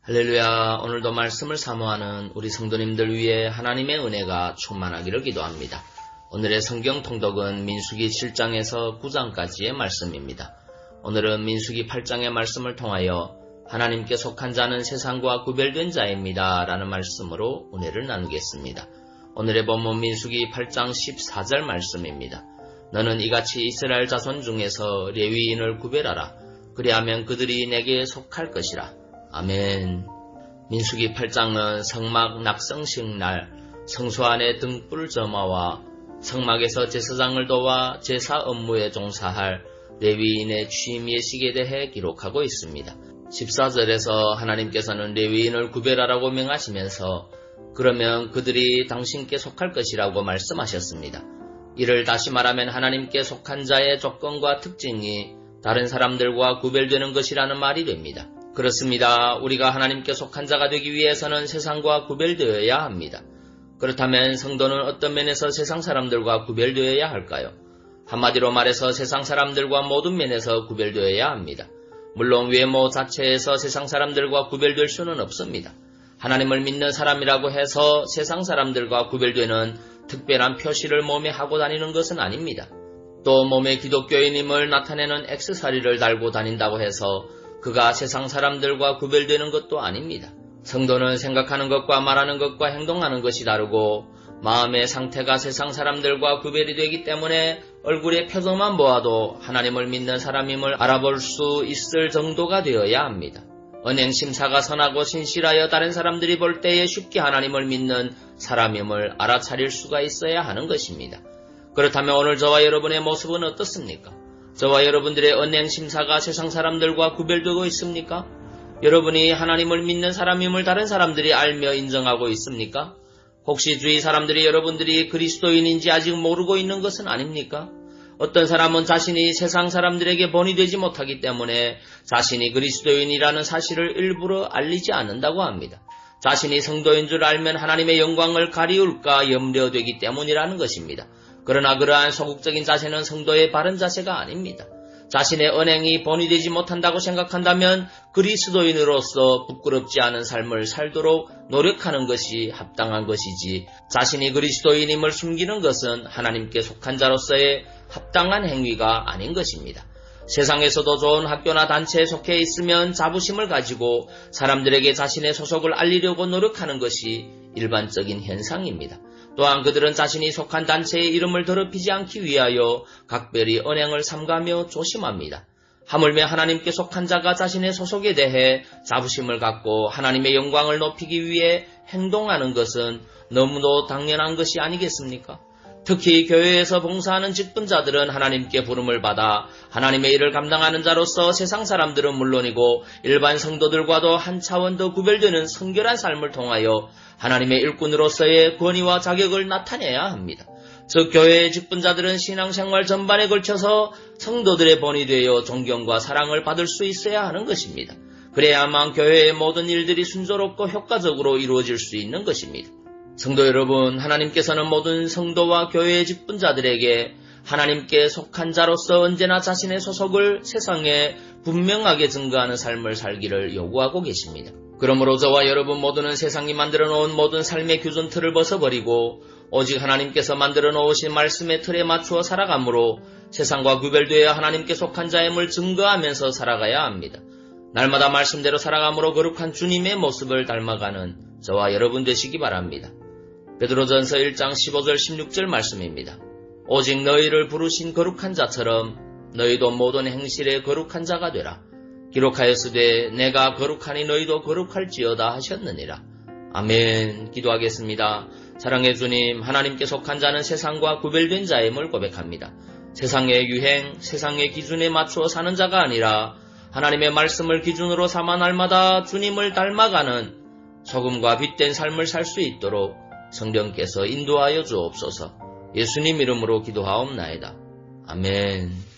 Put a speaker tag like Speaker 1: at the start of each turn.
Speaker 1: 할렐루야. 오늘도 말씀을 사모하는 우리 성도님들 위해 하나님의 은혜가 충만하기를 기도합니다. 오늘의 성경 통독은 민수기 7장에서 9장까지의 말씀입니다. 오늘은 민수기 8장의 말씀을 통하여 하나님께 속한 자는 세상과 구별된 자입니다 라는 말씀으로 은혜를 나누겠습니다. 오늘의 본문 민수기 8장 14절 말씀입니다. 너는 이같이 이스라엘 자손 중에서 레위인을 구별하라. 그리하면 그들이 내게 속할 것이라. 아멘. 민수기 8장은 성막 낙성식 날 성소 안에 등불 점화와 성막에서 제사장을 도와 제사 업무에 종사할 레위인의 취임 예식에 대해 기록하고 있습니다. 14절에서 하나님께서는 레위인을 구별하라고 명하시면서 그러면 그들이 당신께 속할 것이라고 말씀하셨습니다. 이를 다시 말하면 하나님께 속한 자의 조건과 특징이 다른 사람들과 구별되는 것이라는 말이 됩니다. 그렇습니다. 우리가 하나님께 속한 자가 되기 위해서는 세상과 구별되어야 합니다. 그렇다면 성도는 어떤 면에서 세상 사람들과 구별되어야 할까요? 한마디로 말해서 세상 사람들과 모든 면에서 구별되어야 합니다. 물론 외모 자체에서 세상 사람들과 구별될 수는 없습니다. 하나님을 믿는 사람이라고 해서 세상 사람들과 구별되는 특별한 표시를 몸에 하고 다니는 것은 아닙니다. 또 몸에 기독교인임을 나타내는 X사리를 달고 다닌다고 해서 그가 세상 사람들과 구별되는 것도 아닙니다. 성도는 생각하는 것과 말하는 것과 행동하는 것이 다르고 마음의 상태가 세상 사람들과 구별이 되기 때문에 얼굴의 표정만 보아도 하나님을 믿는 사람임을 알아볼 수 있을 정도가 되어야 합니다. 언행심사가 선하고 신실하여 다른 사람들이 볼 때에 쉽게 하나님을 믿는 사람임을 알아차릴 수가 있어야 하는 것입니다. 그렇다면 오늘 저와 여러분의 모습은 어떻습니까? 저와 여러분들의 언행심사가 세상 사람들과 구별되고 있습니까? 여러분이 하나님을 믿는 사람임을 다른 사람들이 알며 인정하고 있습니까? 혹시 주위 사람들이 여러분들이 그리스도인인지 아직 모르고 있는 것은 아닙니까? 어떤 사람은 자신이 세상 사람들에게 본이 되지 못하기 때문에 자신이 그리스도인이라는 사실을 일부러 알리지 않는다고 합니다. 자신이 성도인 줄 알면 하나님의 영광을 가리울까 염려되기 때문이라는 것입니다. 그러나 그러한 소극적인 자세는 성도의 바른 자세가 아닙니다. 자신의 언행이 본이 되지 못한다고 생각한다면 그리스도인으로서 부끄럽지 않은 삶을 살도록 노력하는 것이 합당한 것이지 자신이 그리스도인임을 숨기는 것은 하나님께 속한 자로서의 합당한 행위가 아닌 것입니다. 세상에서도 좋은 학교나 단체에 속해 있으면 자부심을 가지고 사람들에게 자신의 소속을 알리려고 노력하는 것이 일반적인 현상입니다. 또한 그들은 자신이 속한 단체의 이름을 더럽히지 않기 위하여 각별히 언행을 삼가며 조심합니다. 하물며 하나님께 속한 자가 자신의 소속에 대해 자부심을 갖고 하나님의 영광을 높이기 위해 행동하는 것은 너무도 당연한 것이 아니겠습니까? 특히 교회에서 봉사하는 직분자들은 하나님께 부름을 받아 하나님의 일을 감당하는 자로서 세상 사람들은 물론이고 일반 성도들과도 한 차원 더 구별되는 성결한 삶을 통하여 하나님의 일꾼으로서의 권위와 자격을 나타내야 합니다. 즉 교회의 직분자들은 신앙생활 전반에 걸쳐서 성도들의 본이 되어 존경과 사랑을 받을 수 있어야 하는 것입니다. 그래야만 교회의 모든 일들이 순조롭고 효과적으로 이루어질 수 있는 것입니다. 성도 여러분, 하나님께서는 모든 성도와 교회의 직분자들에게 하나님께 속한 자로서 언제나 자신의 소속을 세상에 분명하게 증거하는 삶을 살기를 요구하고 계십니다. 그러므로 저와 여러분 모두는 세상이 만들어 놓은 모든 삶의 규준 틀을 벗어버리고 오직 하나님께서 만들어 놓으신 말씀의 틀에 맞추어 살아가므로 세상과 구별되어 하나님께 속한 자임을 증거하면서 살아가야 합니다. 날마다 말씀대로 살아감으로 거룩한 주님의 모습을 닮아가는 저와 여러분 되시기 바랍니다. 베드로전서 1장 15절 16절 말씀입니다. 오직 너희를 부르신 거룩한 자처럼 너희도 모든 행실에 거룩한 자가 되라. 기록하였으되 내가 거룩하니 너희도 거룩할지어다 하셨느니라. 아멘. 기도하겠습니다. 사랑의 주님, 하나님께 속한 자는 세상과 구별된 자임을 고백합니다. 세상의 유행, 세상의 기준에 맞추어 사는 자가 아니라 하나님의 말씀을 기준으로 삼아 날마다 주님을 닮아가는 소금과 빛된 삶을 살 수 있도록 성령께서 인도하여 주옵소서. 예수님 이름으로 기도하옵나이다. 아멘.